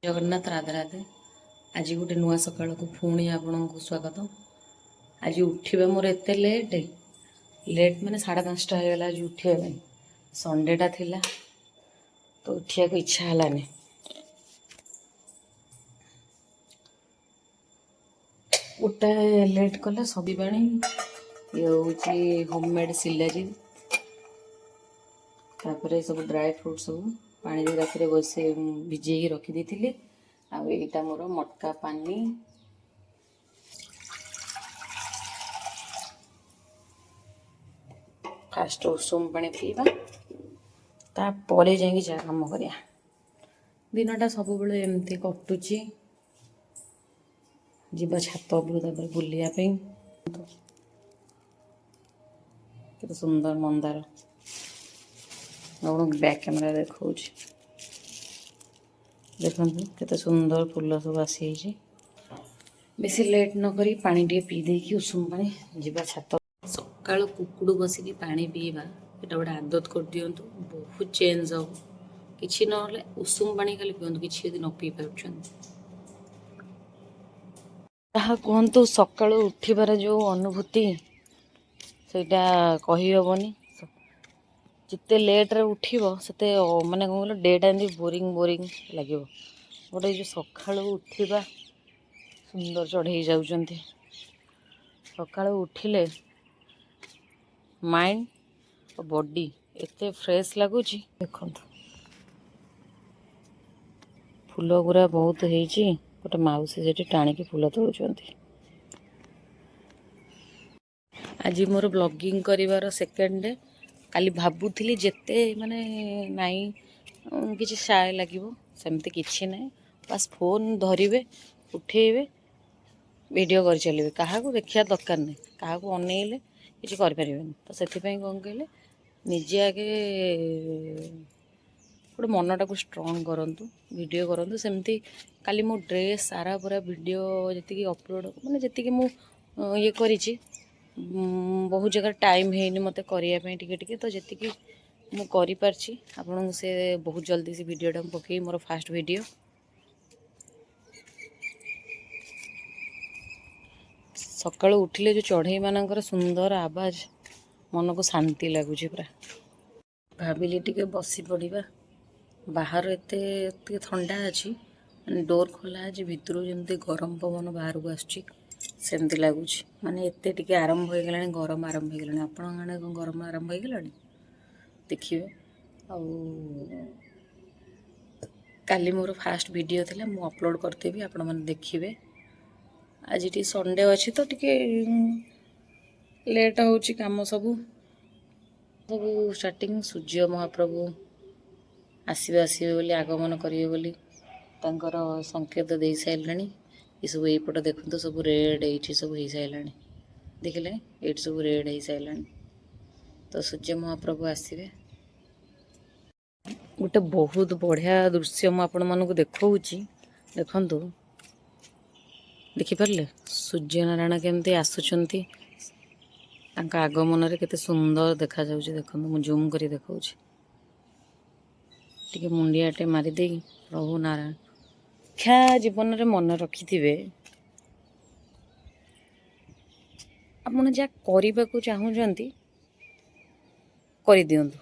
जगन्नाथ राधे राधे। आज गोटे नुआ सकाल को पुणी आपण को स्वागत। आज उठा मोर एत लेट लेट माने 5:30 हो गला। आज उठा संडेटा थिला तो उठा को इच्छा हलानी। उठा लेट कले सब्जी पानी ये हूँ होममेड सिलारी तापर सब ड्राई फ्रूट सब पानी राति बसे भिजे रखी थी। आईटा मोर मटका पानी फास्ट उषुम पानी पीवा तापर जाकि जा कम करिया। दिनटा सब बेले एमती कटुची। जीवा छात उपर बुलायापी केते सुंदर मंदार आप बैक कैमेरा देखा देखु केते सुंदर फूल सब आसी। बेसी लेट न करी पानी टे पी देकी उषुम पानी जीवा छात। सकाल कुकुड़ बसिकी पानी पीवा एटा गोटे आदत कर दियंतु, बहुत चेंज हो। किछि नहले उषुम पानी खाली पियंतु, किछि यदि न पी पारुछंती ताहा कहंतु। सकाल उठिबार जो अनुभूति सेटा कहि हबनी। जिते लेट रे उठिबो सेते माने कहलो डेटा एंदी बोरिंग बोरिंग लागिबो। गोटे जो सकाल उठिबा सुंदर चढ़ई जाउचंती। सकाल उठिले माइंड और बॉडी एते फ्रेश लगुच। देखो फूल गुरा बहुत होती। गोटे माउसी से टाणिकी फूल तोड़ुंट। आज मोर ब्लॉगिंग करिवार सेकेंड डे। काली भाबुथिली जेते माने नाई किछि साय लागिवो सेमती किछि नै। बस फोन धरिबे उठेबे वीडियो कर चलिए। क्या देखा दरकार नहीं, क्या अनेले किसी करें। तो से कौन कहले निजे आगे गोटे मनटा को स्ट्रंग करूँ वीडियो करूँ। सेमती काली मो ड्रेस सारा पूरा वीडियो जी अपलोड माने जी मु ये करी बहुत जगह टाइम है मत करने टिके तो जी मु करी पारछि आपन से बहुत जल्दी से वीडियोटा पकई मोर फास्ट वीडियो। सकाल उठिले जो चढ़ई मानकर सुंदर आवाज मन को शांति लगुच। पूरा भाविली टिके बसी पड़ा। बाहर एते ठंडा अच्छी डोर खोला आज भितर जमी गरम पवन बाहर को आसमती लगुच। माने एते टिके आरंभ हो गला गरम आरंभ हो गला। आपण आड़े गरम आरंभ हो गला देखिए। काली मोर फास्ट वीडियो थिला मु अपलोड करतेबी आपण माने देखिबे। आज टी संडे अच्छी तो टिके लेट होची काम सबू स्टार्टिंग। सूर्य महाप्रभु आसबे आसबे बोली आगमन करिवे बोली तांकर संकेत दे साइलानी। ये सब एपट देखो सब रेड ये सब हो साइलानी। देखिले ये सब रेड हो साइलानी। तो सूर्य महाप्रभु आसबे। गोटे बहुत बढ़िया दृश्य मु आपण मानकु देखौची। देखंतु देखिपारे सूर्य नारायण केमती आसुचंती। तांका आगमन रे केते सुंदर देखा जाउची। देखंतु मु जूम करी देखाउची। टिके मुंडियाटे मारी दे। प्रभु नारायण क्या जीवन रे मन रखिथिबे आपण जा करबा को चाहूचंती करि दियंतु।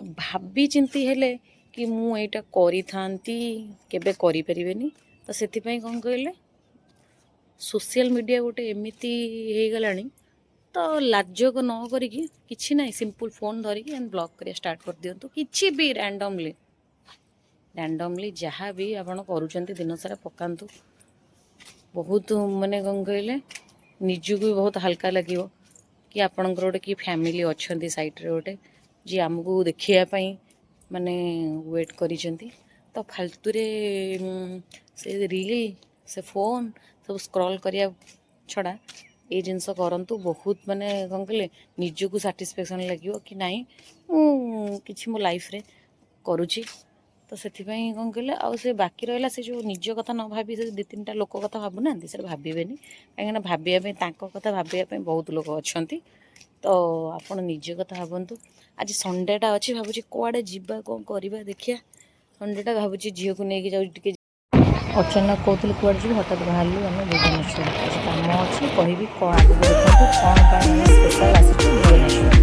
भाभी चिंती हेले कि मु एटा करी थांती केबे करि परिबेनी। तो सेति पई कोन कहले सोशल मीडिया गोटे एमिति हे गलानी। तो लाजक न करिकी किछि नाही सिंपल फोन धरिकी एंड ब्लॉग करिया स्टार्ट कर दियंतु। किछि भी रैंडमली जहाँ भी आपण करूचंती दिन सारा पकांतु। बहुत माने कोन कहले निजु भी बहुत हल्का लागिवो कि आपणकर गोटे कि फैमिली अच्छी साइड रे गोटे जी आमको देखिया पाई माने वेट करिसेंती। तो फालतू रे से रील से फोन सब स्क्रॉल करिया छड़ा ये जिनस करंतु। बहुत माने कौन कहले निजको साटिस्फैक्शन लगे कि नाई किछि मो लाइफ रे करुची। तो से कौन कहले आ से बाकी रहा से जो निज कथा न भाभी से 2-3टा लोक कथा भावुना से भावेनि कहीं भाविया कथा भाविया बहुत लोग अच्छा। तो आपण निज कथा भावतु। आज संडेटा अच्छी भावुँ कौड़े जीवा कौन करवा देखिया। संडेटा भावुँ झील को लेकिन जाऊँ अचानक कहते कुआड़े जी हठात बाहर आम भुवनेश्वर किसी कम अच्छी कहि कौन आगे देखते कौन स्पेशल आसी भुवनेश्वर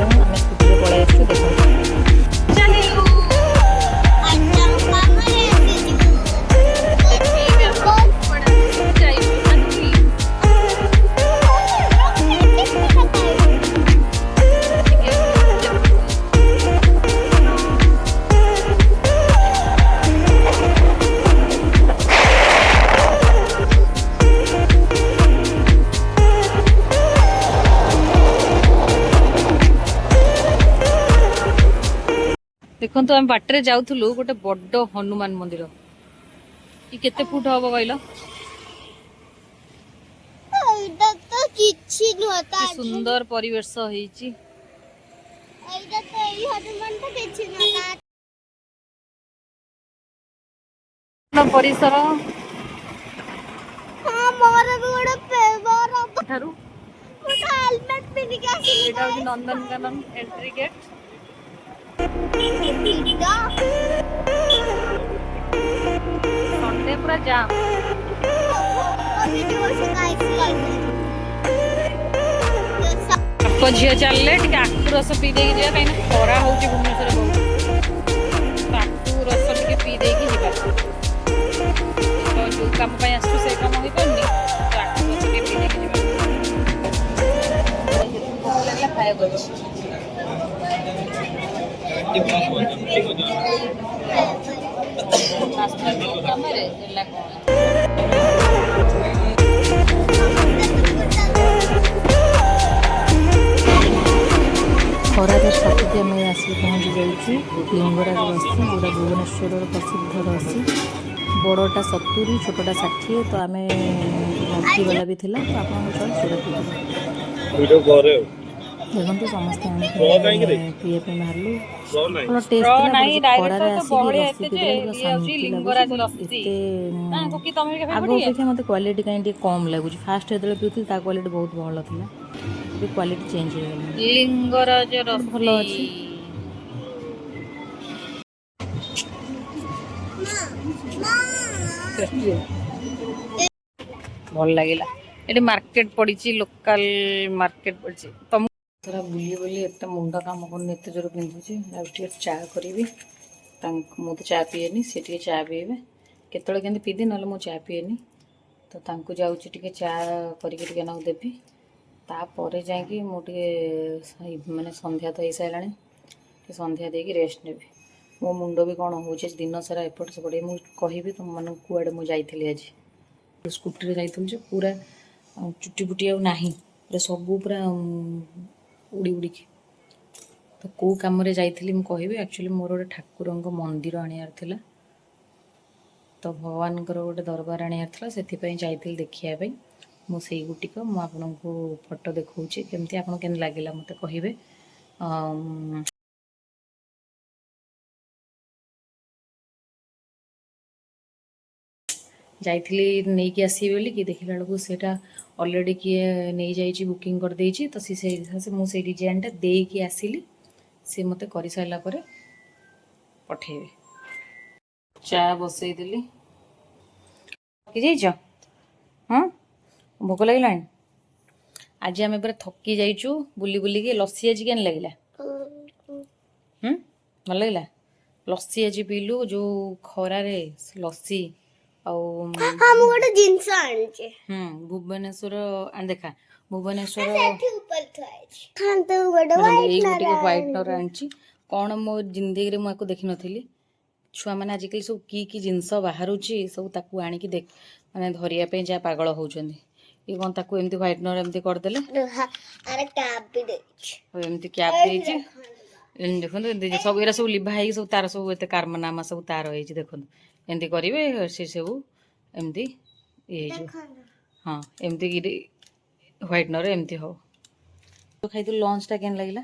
आम स्कूटी पलि आसू देखो देखो आम बाटर जाऊलु गोटे बड़ हनुमान मंदिर कि केते फुट हम कहल सुंदर परिवेश होईची परिसर नंदनकानन एंट्री गेट संडे पूरा जाम झील चलले आखु रस पी दे कहीं खरा हो भुवनेश्वर बहुत आखु रस टे पी दे जो कम आसु से कम हो पारनी तो आखु रस टे पी दे खाया खरार सातटी आम आसिक पहुँची जाइए लिंगराज बस्ती जोटा भुवनेश्वर प्रसिद्ध बस्ती बड़टा 70 छोटा 60 तो आम मल्टी वाला भी थिला तो आपको देखो समस्ते पीए बाहर टेस्ट आग अपेक्षा मत क्वालिटी कहीं कम लगुच फास्ट जो पीती क्वालिटी बहुत भल था क्वालिटी चेंज हो गला लिंगराज भल अच्छी भल लगे ये मार्केट पड़ी लोकल मार्केट पड़ी तुम थोड़ा बुली बुली एत मुंड काम कर एत जोर पिंधुचे चा करी मु तो चा पीएनी सी टे चा पीबे केतले के पीदे ना मु चा पीएनी तो जाऊँगी टे चा करके ना देवी तापर जाकि मुझे माने संध्या तो हो सारा संध्या देकी रेस्ट ने मो मुंड भी कौन हो दिन सारा एपट सेपट मुझे कहि तुम मन कुआड़े मुझे आज स्कूटी जाइए पूरा चुटी फुटी आ पूरा सबू पूरा उड़ी उड़ी तो कौ कम जाइली मुझे एक्चुअली मोर गोटे ठाकुर मंदिर आनियार थिला तो भगवान गोटे दरबार आनियार थिला से जाइली देखियापी मुझे गुटिक मुझे आपको फोटो देखा केमती आप लगे मत कहे जाइली नहीं कि आसी बोली कि देखला बेलू से अलरेडी किए नहीं जाइए बुकिंग कर देइछि तो से मुझे डिजाइनटा देकी आसिली सी मत कर सारा पठेबे चा बसई देली थकी जाइछ हाँ भोक लगे आज आम पूरा थकी जाइचु बुली बुलिकी लस्सी आज केन लगे भल लगे लस्सी आज पीलु जो खरारे लस्सी भुवनेश्वर देखा भुवनेश्वर व्हाइटनर आनी कौन मो जिंदगी मुझे देखी नी छुआ मैंने आजिकल सब कि जिनस बाहर सब ताकू आणिकी देख माने धरिया जहाँ पागल होउछन्ती ये कौन ताकू एमती व्हाइटनर एमती करदेले एमती कैप देइछि देखो सब ये सब लिभा सब तार सब एत कारनामा सब तार हो देखो एमती करेंगे से सब एमती ये हाँ एमती कि व्हाइटनर एमती हो तो खाई लंचटा केन लगे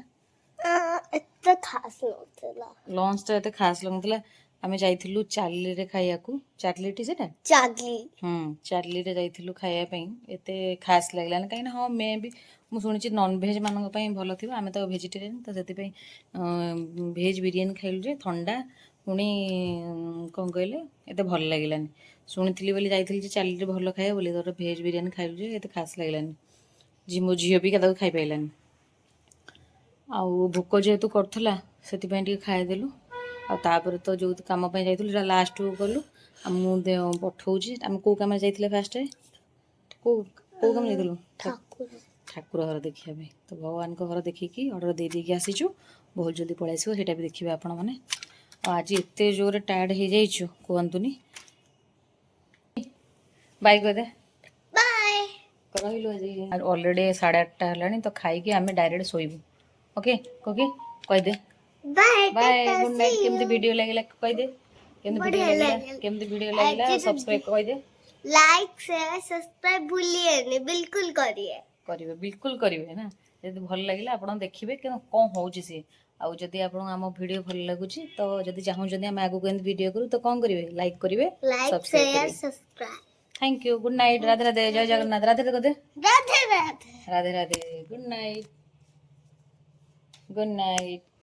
एते खास नथला लंचटा एते खास लगुला आमे जाइथिलु चार्ली रे खाइयाकू चार्लीटी सेटा चार्ली चार्ली रे जाइथिलु खाइया पई एते खास लागलान काई ना हां मैं भी मु सुनिछि नॉन वेज मानक पई भलो थिबो आमे तो वेजिटेरियन तो सेति पई वेज बिरियानी खाइलु जे ठंडा पुणी कौन कहले एते भल लागिलानी शुणिथिली बोली जाइथिली जे चार्ली रे भलो खाइया बोली तो वेज बिरियानी खाइलु जे एते खास लागलानी जी मो झियो भी कदा खाइ पाइलानी आउ भोक जेहेतु करथला सेति पई टी खाइ देलु आ तापर तो जो काम पे जाइथिलु लास्ट को गलु आ मु पठौछि हम को काम जाइथिले फास्ट को काम जाइथिलु ठाकुर ठाकुर घर देखिया पे तो भगवान को घर देखिकी ऑर्डर दे दी के आसीछु बहुत जल्दी पळै आसीबो सेटा भी देखिबे आपण माने आज एते जोर टायर्ड हे जाइछु कोहंतुनी बाय कर दे बाय कहलु आज ऑलरेडी 8:30 हलानी तो खाई के हमें डायरेक्ट सोइबु ओके कोके कह दे बाय बाय गुड नाइट केमती वीडियो लागला कह दे केमती वीडियो लागला सब्सक्राइब कह दे लाइक शेयर सब्सक्राइब भूलिए बिल्कुल करिए करिवे बिल्कुल करिवे ना जदि भल लागिला आपण देखिबे कि कोन होउची से आउ जदि आपण हम वीडियो भल लागुची तो जदि चाहू जदि हम आगु केन वीडियो करू तो कोन करिवे लाइक करिवे like share subscribe thank you good night Radhe Radhe जय जगन्नाथ राधे राधे राधे राधे राधे राधे गुड नाइट